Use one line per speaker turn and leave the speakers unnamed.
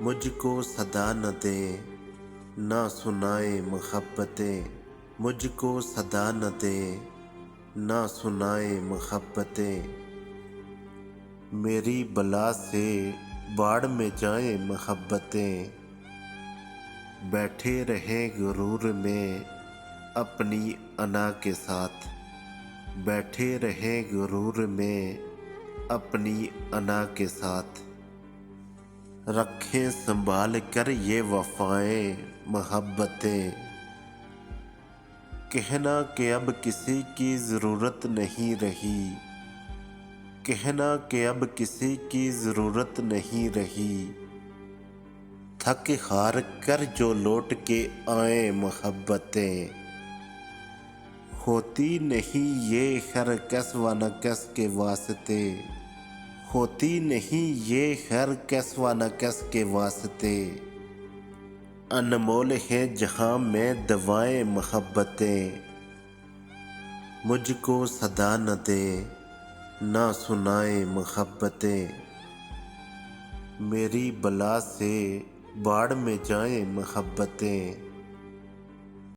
मुझको सदा न दे ना सुनाए मोहब्बतें, मुझको सदा न दे ना सुनाए मोहब्बतें। मेरी बला से बाढ़ में जाए मोहब्बतें, बैठे रहें गुरूर में अपनी अना के साथ, बैठे रहें गुरूर में अपनी अना के साथ। रखें संभाल कर ये वफ़ाएं मोहब्बतें, कहना कि अब किसी की ज़रूरत नहीं रही, कहना कि अब किसी की ज़रूरत नहीं रही। थक हार कर जो लौट के आए मोहब्बतें, होती नहीं ये खैर कस व न कस के वास्ते, होती नहीं ये खैर कस व न कस के वास्ते। अनमोल है जहाँ में दवाएं मोहब्बतें, मुझको सदा न दे ना सुनाए मोहब्बतें। मेरी बला से बाढ़ में जाए मोहब्बतें,